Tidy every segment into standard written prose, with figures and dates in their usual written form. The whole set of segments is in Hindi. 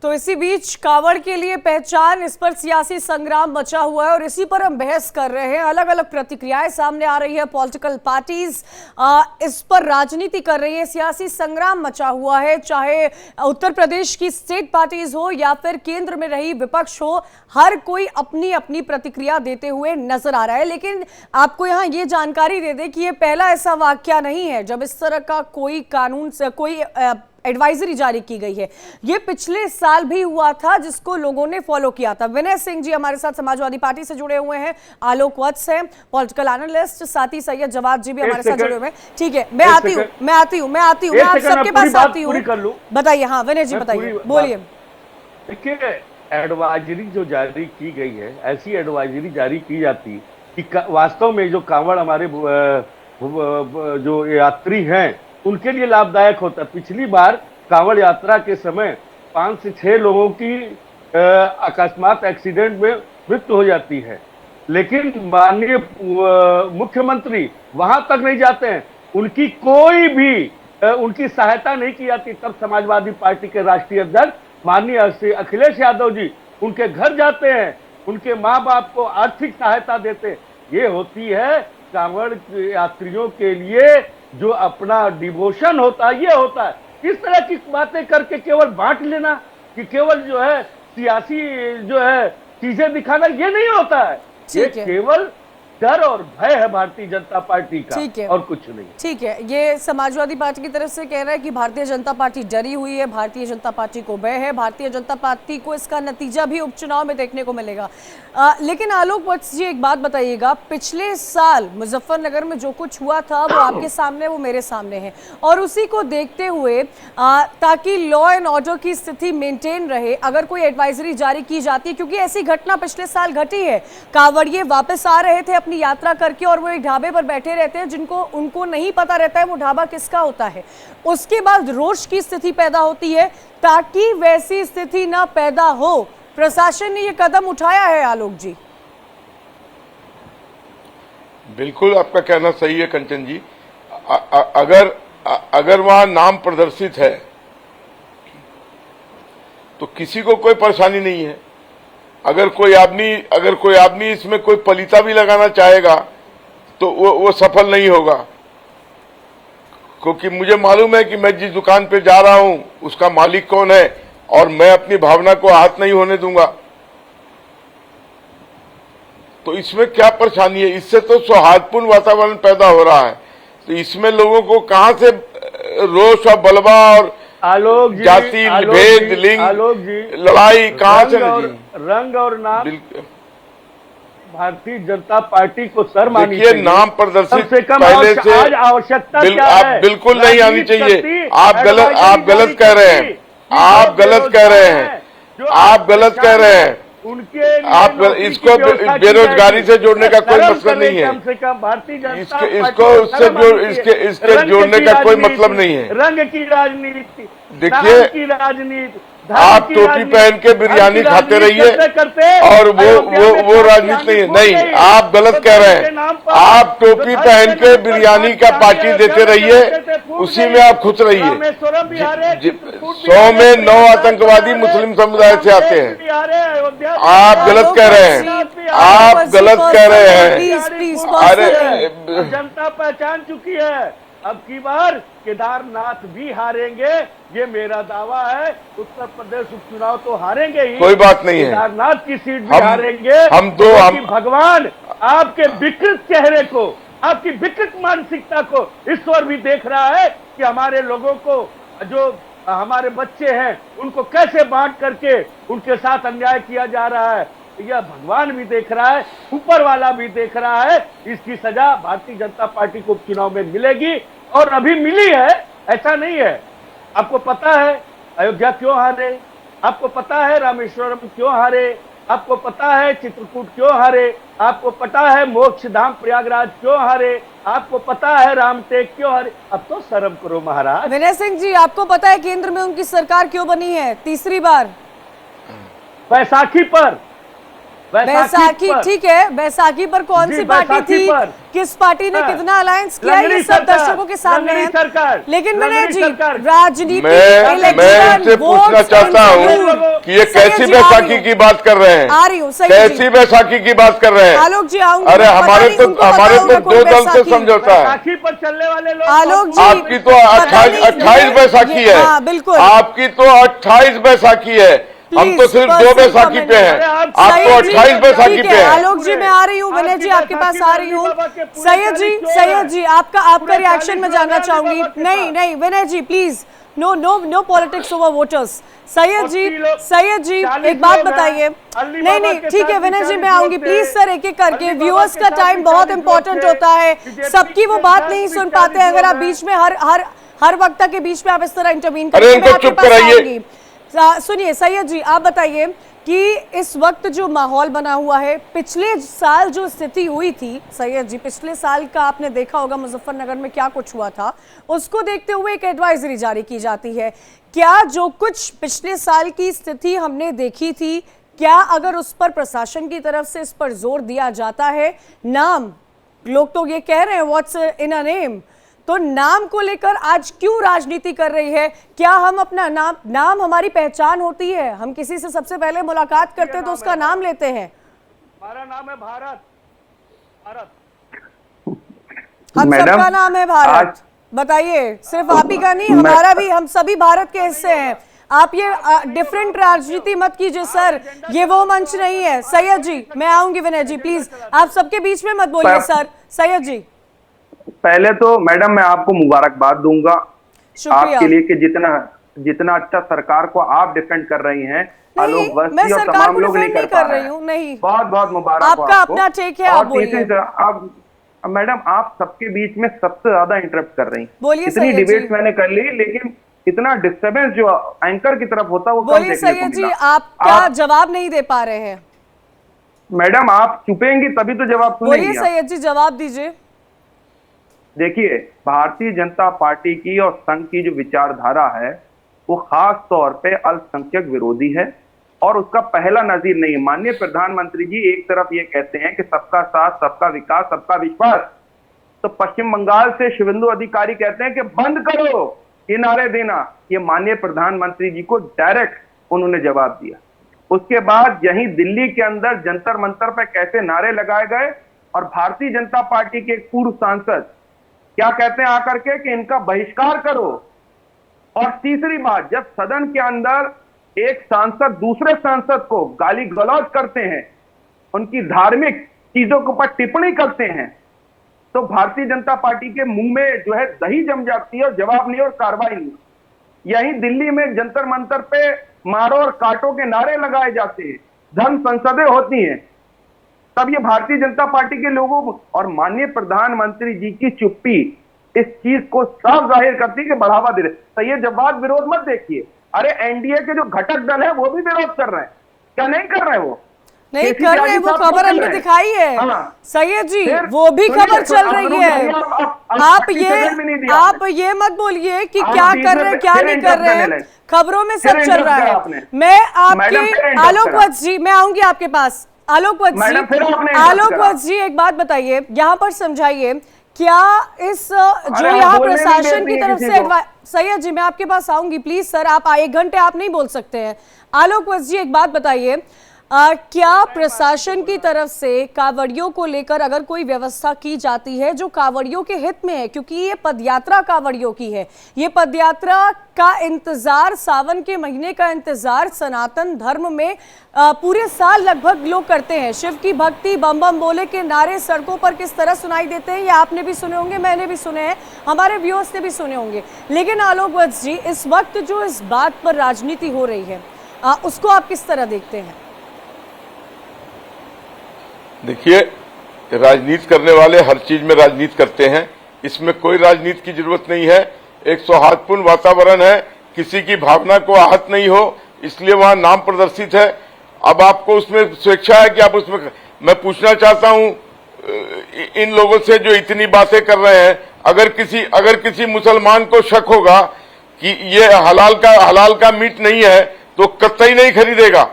तो इसी बीच कांवड़ के लिए पहचान, इस पर सियासी संग्राम मचा हुआ है और इसी पर हम बहस कर रहे हैं। अलग अलग प्रतिक्रियाएं सामने आ रही है। पॉलिटिकल पार्टीज इस पर राजनीति कर रही है, सियासी संग्राम मचा हुआ है। चाहे उत्तर प्रदेश की स्टेट पार्टीज हो या फिर केंद्र में रही विपक्ष हो, हर कोई अपनी अपनी प्रतिक्रिया देते हुए नजर आ रहा है। लेकिन आपको यहाँ ये जानकारी दे दें कि ये पहला ऐसा वाकया नहीं है जब इस तरह का कोई कानून से कोई एडवाइजरी जारी की गई है। ये पिछले साल भी हुआ था जिसको लोगों ने फॉलो किया था। विनय सिंह जी हमारे साथ समाजवादी पार्टी से जुड़े हुए हैं, आलोक वत्स हैं पॉलिटिकल एनालिस्ट, साथ ही सैयद जवाद जी भी हमारे साथ जुड़े हुए हैं। ठीक है, मैं आती हूँ मैं आप सबके पास आती हूँ। बताइए, हाँ विनय जी बताइए, बोलिए। देखिए, एडवाइजरी जो जारी की गई है, ऐसी एडवाइजरी जारी की जाती कि वास्तव में जो कांवड़ हमारे जो यात्री हैं उनके लिए लाभदायक होता। पिछली बार कांवड़ यात्रा के समय 5 से 6 लोगों की अकस्मात एक्सीडेंट में मृत्यु हो जाती है, लेकिन माननीय मुख्यमंत्री वहां तक नहीं जाते हैं, उनकी कोई भी उनकी सहायता नहीं की जाती। तब समाजवादी पार्टी के राष्ट्रीय अध्यक्ष माननीय अखिलेश यादव जी उनके घर जाते हैं, उनके माँ बाप को आर्थिक सहायता देते हैं। ये होती है कांवड़ यात्रियों के लिए जो अपना डिवोशन होता है, ये होता है। इस तरह की बातें करके केवल बांट लेना, कि केवल जो है सियासी जो है चीजें दिखाना, ये नहीं होता है। ये केवल डर और भय है भारतीय जनता पार्टी का, और कुछ नहीं। ठीक है, ये समाजवादी पार्टी की तरफ से कह रहा है कि भारतीय जनता पार्टी डरी हुई है, भारतीय जनता पार्टी को भय है, भारतीय जनता पार्टी को इसका नतीजा भी उपचुनाव में देखने को मिलेगा। लेकिन आलोक वत्स जी एक बात बताइएगा, पिछले साल मुजफ्फरनगर में जो कुछ हुआ था वो आपके सामने, वो मेरे सामने है, और उसी को देखते हुए ताकि लॉ एंड ऑर्डर की स्थिति मेंटेन रहे, अगर कोई एडवाइजरी जारी की जाती है, क्योंकि ऐसी घटना पिछले साल घटी है। कांवड़िए वापस आ रहे थे यात्रा करके और वो एक ढाबे पर बैठे रहते हैं, जिनको उनको नहीं पता रहता है वो ढाबा किसका होता है। उसके बाद रोष की स्थिति पैदा होती है। ताकि वैसी स्थिति ना पैदा हो, प्रशासन ने ये कदम उठाया है। आलोक जी, बिल्कुल आपका कहना सही है कंचन जी। अगर वहां नाम प्रदर्शित है तो किसी को कोई परेशानी नहीं है। अगर कोई आदमी इसमें कोई पलीता भी लगाना चाहेगा तो वो सफल नहीं होगा, क्योंकि मुझे मालूम है कि मैं जिस दुकान पे जा रहा हूं उसका मालिक कौन है, और मैं अपनी भावना को आहत नहीं होने दूंगा। तो इसमें क्या परेशानी है? इससे तो सौहार्दपूर्ण वातावरण पैदा हो रहा है, तो इसमें लोगों को कहां से रोष और बलवा और आलोक जी, जाति भेद लिंग लड़ाई कहां से? रंग और नाम भारतीय जनता पार्टी को सर मानी चाहिए। नाम प्रदर्शित पहले से आज आवश्यकता क्या है? बिल्कुल नहीं आनी चाहिए। आप गलत कह रहे हैं, आप गलत कह रहे हैं, आप गलत कह रहे हैं। आप इसको बेरोजगारी से जोड़ने का कोई मतलब नहीं है। कम से कम भारतीय जनता इसको उससे इसके जोड़ने का कोई मतलब नहीं है। रंग की राजनीति, देखिए की राजनीति, आप टोपी पहन के बिरयानी खाते रहिए और वो राजनीति नहीं है। आप गलत कह रहे हैं। आप टोपी पहन के बिरयानी का पार्टी देते रहिए, उसी में आप खुश रहिए। 100 में 9 आतंकवादी मुस्लिम समुदाय से आते हैं। आप गलत कह रहे हैं, आप गलत कह रहे हैं। अरे जनता पहचान चुकी है। अब की बार केदारनाथ भी हारेंगे, ये मेरा दावा है। उत्तर प्रदेश उपचुनाव तो हारेंगे ही, कोई बात नहीं है। केदारनाथ की सीट भी हारेंगे। हम भगवान आपके विकृत चेहरे को, आपकी विकृत मानसिकता को ईश्वर भी देख रहा है कि हमारे लोगों को, जो हमारे बच्चे हैं, उनको कैसे बांट करके उनके साथ अन्याय किया जा रहा है। यह भगवान भी देख रहा है, ऊपर वाला भी देख रहा है। इसकी सजा भारतीय जनता पार्टी को चुनाव में मिलेगी, और अभी मिली है, ऐसा नहीं है। आपको पता है अयोध्या क्यों हारे, आपको पता है रामेश्वरम क्यों हारे, आपको पता है चित्रकूट क्यों हारे, आपको पता है मोक्षधाम प्रयागराज क्यों हारे, आपको पता है रामटेक क्यों हारे। अब तो शर्म करो महाराज। विनय सिंह जी, आपको पता है केंद्र में उनकी सरकार क्यों बनी है तीसरी बार? बैसाखी पर बैसाखी, ठीक है, बैसाखी पर कौन सी पार्टी थी, किस पार्टी ने कितना अलायंस किया, ये सब दर्शकों के सामने है। लेकिन विनय जी, राजनीति, मैं इनसे पूछना चाहता हूँ कि ये कैसी बैसाखी की बात कर रहे हैं, आ रही हूँ, कैसी बैसाखी की बात कर रहे हैं। आलोक जी आऊंगी। अरे हमारे तो दो दल से समझौता है। पर चलने वाले लोग, आलोक जी, आपकी तो 28 बैसाखी है। हाँ, बिल्कुल, आपकी तो 28 बैसाखी है, हम तो सिर्फ 2 बैसाखी पे हैं, आप तो 28 बैसाखी पे हैं। आलोक जी मैं आ रही हूँ, विनय जी आपके पास आ रही हूँ। सैयद जी आपका रिएक्शन मैं जानना चाहूंगी। नहीं Vinay ji please, no politics over voters. Syed ji एक बात बताइए। नहीं ठीक है विनय जी, मैं आऊंगी प्लीज सर, एक एक करके। व्यूअर्स का टाइम बहुत इंपॉर्टेंट होता है, सबकी वो बात नहीं सुन पाते हैं। अगर आप बीच में हर वक्ता के बीच में आप इस तरह इंटरवीन करेंगे, मैं आपके पास आऊंगी। सुनिए सैयद जी, आप बताइए कि इस वक्त जो माहौल बना हुआ है, पिछले साल जो स्थिति हुई थी सैयद जी, पिछले साल का आपने देखा होगा मुजफ्फरनगर में क्या कुछ हुआ था, उसको देखते हुए एक एडवाइजरी जारी की जाती है। क्या जो कुछ पिछले साल की स्थिति हमने देखी थी, क्या अगर उस पर प्रशासन की तरफ से इस पर जोर दिया जाता है, नाम लोग तो ये कह रहे हैं व्हाट्स इन अ नेम, तो नाम को लेकर आज क्यों राजनीति कर रही है? क्या हम अपना नाम हमारी पहचान होती है, हम किसी से सबसे पहले मुलाकात करते हैं तो उसका नाम लेते हैं। हमारा नाम है भारत। हम सबका नाम है भारत। बताइए, सिर्फ आप ही का नहीं, हमारा भी, हम सभी भारत के हिस्से हैं। आप ये डिफरेंट राजनीति मत कीजिए सर, ये वो मंच नहीं है। सैयद जी मैं आऊंगी, विनय जी प्लीज आप सबके बीच में मत बोलिए सर। सैयद जी पहले तो मैडम मैं आपको मुबारकबाद दूंगा आपके लिए कि जितना अच्छा सरकार को आप डिफेंड कर रही हैं, आलोक बस्ती और तमाम लोग नहीं कर रहे हैं। नहीं, बहुत मुबारक आपका अपना टेक है, आप बोलिए। आप मैडम आप सबके बीच में सबसे ज्यादा इंटरप्ट कर रही हैं। इतनी डिबेट्स मैंने कर ली, लेकिन इतना डिस्टर्बेंस जो एंकर की तरफ होता है वो बोलिए। सैयद जी आप क्या जवाब नहीं दे पा रहे हैं? मैडम आप चुपेंगी तभी तो जवाब सुनेंगी। बोलिए सैयद जी, जवाब दीजिए। देखिए, भारतीय जनता पार्टी की और संघ की जो विचारधारा है वो खास तौर पे अल्पसंख्यक विरोधी है और उसका पहला नजीर नहीं है। माननीय प्रधानमंत्री जी एक तरफ ये कहते हैं कि सबका साथ, सबका विकास, सबका विश्वास, तो पश्चिम बंगाल से शुभेंदु अधिकारी कहते हैं कि बंद करो ये नारे देना। ये माननीय प्रधानमंत्री जी को डायरेक्ट उन्होंने जवाब दिया। उसके बाद यहीं दिल्ली के अंदर जंतर मंतर पर कैसे नारे लगाए गए और भारतीय जनता पार्टी के एक पूर्व सांसद क्या कहते हैं आकर के कि इनका बहिष्कार करो। और तीसरी बात, जब सदन के अंदर एक सांसद दूसरे सांसद को गाली गलौज करते हैं, उनकी धार्मिक चीजों के ऊपर टिप्पणी करते हैं, तो भारतीय जनता पार्टी के मुंह में जो है दही जम जाती है और जवाब नहीं और कार्रवाई नहीं। यहीं दिल्ली में जंतर मंतर पे मारो और काटो के नारे लगाए जाते हैं, धर्म संसदें होती हैं, तब ये भारतीय जनता पार्टी के लोगों और माननीय प्रधानमंत्री जी की चुप्पी इस चीज को साफ जाहिर करती है कि बढ़ावा दे रहे। तो ये जवाब विरोध मत देखिए। अरे एनडीए के जो घटक दल है वो भी विरोध कर रहे हैं, क्या नहीं कर रहे? वो नहीं कर रहे, वो खबर हमने दिखाई है सैयद जी, वो भी खबर चल रही है। आप ये मत बोलिए कि क्या कर रहे हैं क्या नहीं कर रहे हैं, खबरों में सब चल रहा है। मैं आपके आलोक वत्स जी, मैं आऊंगी आपके पास। आलोक वत्स जी एक बात बताइए, यहाँ पर समझाइए, क्या इस जो यहाँ प्रशासन की तरफ से सैयद जी मैं आपके पास आऊंगी प्लीज सर, आप 1 घंटे आप नहीं बोल सकते हैं। आलोक वत्स जी एक बात बताइए, क्या प्रशासन की तरफ से कांवड़ियों को लेकर अगर कोई व्यवस्था की जाती है जो कांवड़ियों के हित में है, क्योंकि ये पदयात्रा कांवड़ियों की है, ये पदयात्रा का इंतजार, सावन के महीने का इंतजार सनातन धर्म में पूरे साल लगभग लोग करते हैं। शिव की भक्ति, बम बम बोले के नारे सड़कों पर किस तरह सुनाई देते हैं, ये आपने भी सुने होंगे, मैंने भी सुने हैं, हमारे व्यूअर्स ने भी सुने होंगे। लेकिन आलोक वत्स जी, इस वक्त जो इस बात पर राजनीति हो रही है उसको आप किस तरह देखते हैं? देखिए, राजनीति करने वाले हर चीज में राजनीति करते हैं, इसमें कोई राजनीति की जरूरत नहीं है। एक सौहार्दपूर्ण वातावरण है, किसी की भावना को आहत नहीं हो, इसलिए वहां नाम प्रदर्शित है। अब आपको उसमें स्वेच्छा है कि आप उसमें, मैं पूछना चाहता हूं इन लोगों से जो इतनी बातें कर रहे हैं, अगर किसी मुसलमान को शक होगा कि ये हलाल का मीट नहीं है तो कतई नहीं खरीदेगा।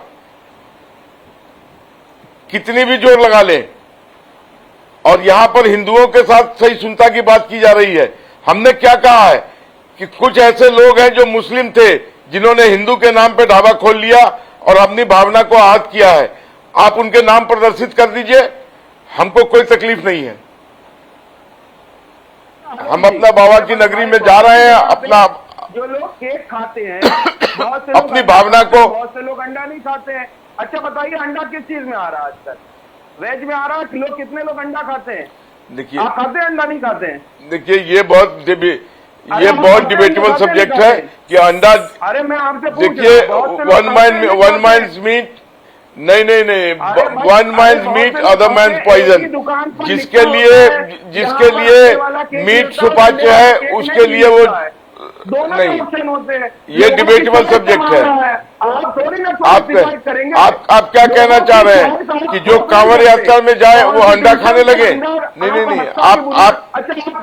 कितनी भी जोर लगा लें। और यहां पर हिंदुओं के साथ सहिष्णुता की बात की जा रही है। हमने क्या कहा है कि कुछ ऐसे लोग हैं जो मुस्लिम थे, जिन्होंने हिंदू के नाम पे ढाबा खोल लिया और अपनी भावना को आहत किया है। आप उनके नाम प्रदर्शित कर दीजिए, हमको कोई तकलीफ नहीं है। हम अपना बाबा की नगरी में जा रहे हैं, अपना जो लोग केक खाते हैं, बहुत से लोग अपनी भावना को, बहुत से लोग अंडा नहीं खाते हैं। अच्छा बताइए, अंडा किस चीज में आ रहा है आजकल? वेज में आ रहा है। लोग कितने लोग अंडा खाते हैं? देखिए, आप खाते हैं अंडा? नहीं खाते हैं? देखिए ये बहुत डिबेटेबल सब्जेक्ट है कि अंडा, अरे मैं आपसे देखिए वन माइंड मीट, नहीं one mind meat other mind poison. जिसके लिए मीट सुपाच्य है, उसके लिए वो नहीं, ये डिबेटेबल सब्जेक्ट है। आप क्या कहना चाह रहे हैं कि जो कांवड़ यात्रा में जाए वो अंडा खाने लगे? नहीं,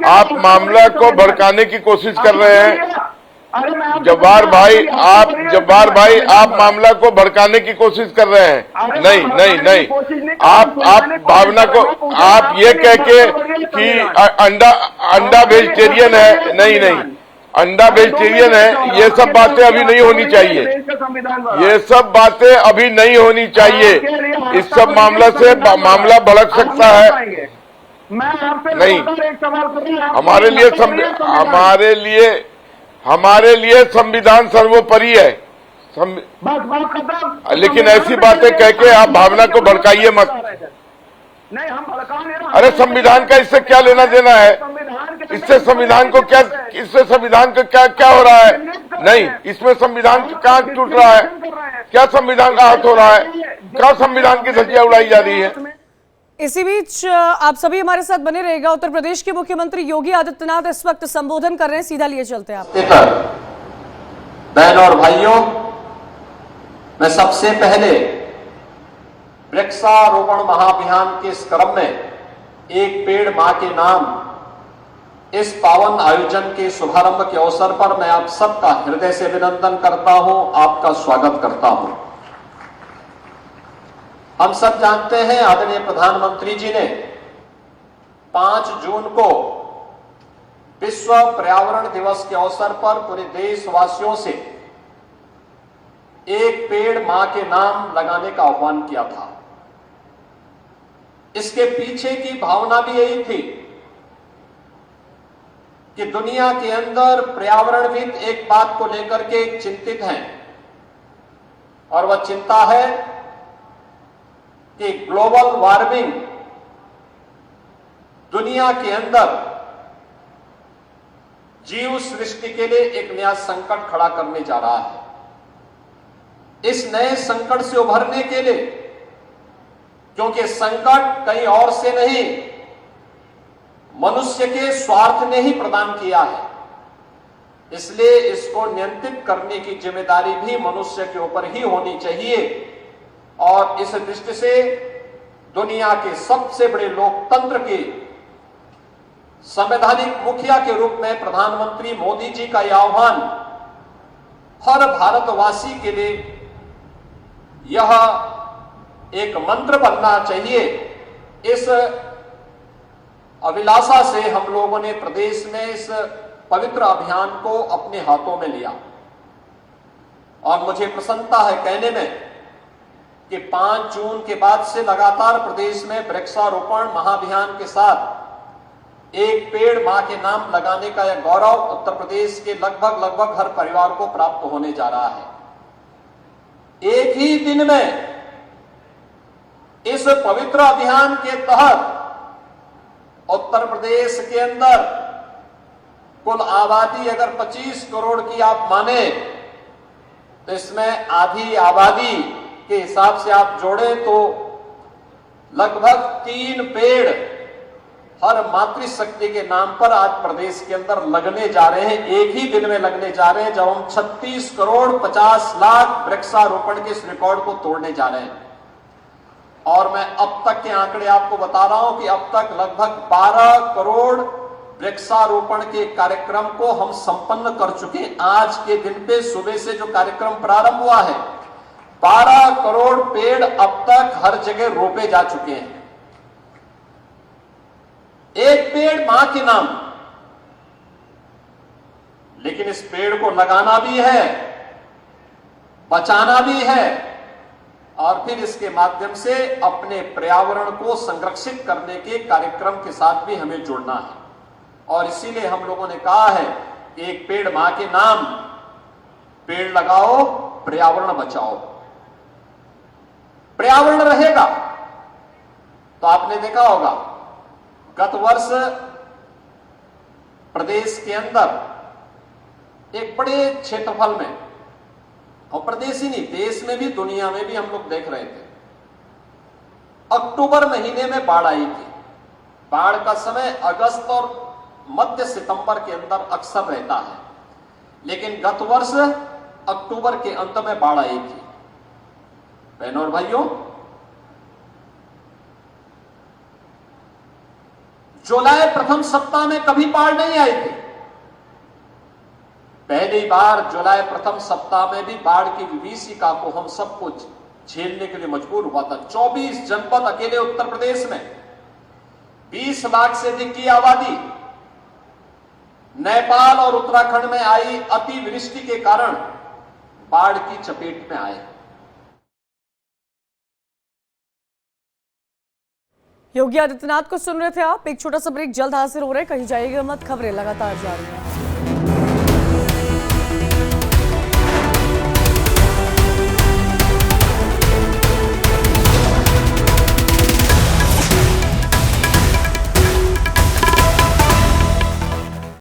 आप मामला को भड़काने की कोशिश कर रहे हैं जब्बार भाई, आप मामला को भड़काने की कोशिश कर रहे हैं। नहीं, आप भावना को, आप ये कह के कि अंडा वेजिटेरियन है, नहीं, अंडा वेजिटेरियन है, ये सब बातें अभी नहीं होनी चाहिए। ये सब बातें अभी नहीं होनी चाहिए। इस सब मामला से मामला भड़क सकता है। नहीं, हमारे लिए संविधान सर्वोपरि है। लेकिन ऐसी बातें कह के आप भावना को भड़काइए मत। नहीं, हम भड़का नहीं रहे। अरे संविधान का इससे क्या लेना देना है? इससे संविधान को क्या हो रहा है? नहीं, इसमें संविधान कहाँ टूट रहा है? क्या संविधान का हाथ हो रहा है? क्या संविधान की धज्जियां उड़ाई जा रही है? इसी बीच आप सभी हमारे साथ बने रहेगा। उत्तर प्रदेश के मुख्यमंत्री योगी आदित्यनाथ इस वक्त संबोधन कर रहे हैं, सीधा लिए चलते हैं आप। बहनों और भाइयों, मैं सबसे पहले वृक्षारोपण महाअभियान के इस क्रम में एक पेड़ मां के नाम इस पावन आयोजन के शुभारंभ के अवसर पर मैं आप सबका हृदय से अभिनंदन करता हूं, आपका स्वागत करता हूं। हम सब जानते हैं आदरणीय प्रधानमंत्री जी ने 5 जून को विश्व पर्यावरण दिवस के अवसर पर पूरे देशवासियों से एक पेड़ मां के नाम लगाने का आह्वान किया था। इसके पीछे की भावना भी यही थी कि दुनिया के अंदर पर्यावरणविद एक बात को लेकर के चिंतित हैं, और वह चिंता है कि ग्लोबल वार्मिंग दुनिया के अंदर जीव सृष्टि के लिए एक नया संकट खड़ा करने जा रहा है। इस नए संकट से उभरने के लिए, क्योंकि संकट कहीं और से नहीं, मनुष्य के स्वार्थ ने ही प्रदान किया है, इसलिए इसको नियंत्रित करने की जिम्मेदारी भी मनुष्य के ऊपर ही होनी चाहिए। और इस दृष्टि से दुनिया के सबसे बड़े लोकतंत्र के संवैधानिक मुखिया के रूप में प्रधानमंत्री मोदी जी का यह आह्वान हर भारतवासी के लिए यह एक मंत्र बनना चाहिए। इस अभिलाषा से हम लोगों ने प्रदेश में इस पवित्र अभियान को अपने हाथों में लिया, और मुझे प्रसन्नता है कहने में कि 5 जून के बाद से लगातार प्रदेश में वृक्षारोपण महाअभियान के साथ एक पेड़ मां के नाम लगाने का यह गौरव उत्तर प्रदेश के लगभग हर परिवार को प्राप्त होने जा रहा है। एक ही दिन में इस पवित्र अभियान के तहत उत्तर प्रदेश के अंदर कुल आबादी अगर 25 करोड़ की आप माने, तो इसमें आधी आबादी के हिसाब से आप जोड़े तो लगभग 3 पेड़ हर मातृशक्ति के नाम पर आज प्रदेश के अंदर लगने जा रहे हैं। एक ही दिन में लगने जा रहे हैं, जब हम 36 करोड़ 50 लाख वृक्षारोपण के इस रिकॉर्ड को तोड़ने जा रहे हैं। और मैं अब तक के आंकड़े आपको बता रहा हूं कि अब तक लगभग 12 करोड़ वृक्षारोपण के कार्यक्रम को हम संपन्न कर चुके। आज के दिन पे सुबह से जो कार्यक्रम प्रारंभ हुआ है, 12 करोड़ पेड़ अब तक हर जगह रोपे जा चुके हैं। एक पेड़ मां के नाम, लेकिन इस पेड़ को लगाना भी है, बचाना भी है और फिर इसके माध्यम से अपने पर्यावरण को संरक्षित करने के कार्यक्रम के साथ भी हमें जुड़ना है। और इसीलिए हम लोगों ने कहा है कि एक पेड़ मां के नाम, पेड़ लगाओ, पर्यावरण बचाओ। पर्यावरण रहेगा तो आपने देखा होगा गत वर्ष प्रदेश के अंदर एक बड़े क्षेत्रफल में, और प्रदेश ही नहीं देश में भी दुनिया में भी हम लोग देख रहे थे, अक्टूबर महीने में बाढ़ आई थी। बाढ़ का समय अगस्त और मध्य सितंबर के अंदर अक्सर रहता है, लेकिन गत वर्ष अक्टूबर के अंत में बाढ़ आई थी। बहनों और भाइयों, जुलाई प्रथम सप्ताह में कभी बाढ़ नहीं आई थी। पहली बार जुलाई प्रथम सप्ताह में भी बाढ़ की विभीषिका को हम सब कुछ झेलने के लिए मजबूर हुआ था। 24 जनपद अकेले उत्तर प्रदेश में, 20 लाख से अधिक की आबादी, नेपाल और उत्तराखंड में आई अतिवृष्टि के कारण बाढ़ की चपेट में आए। योगी आदित्यनाथ को सुन रहे थे आप। एक छोटा सा ब्रेक जल्द हाजिर हो रहे हैं, कहीं जाइएगा मत, खबरें लगातार जारी हैं।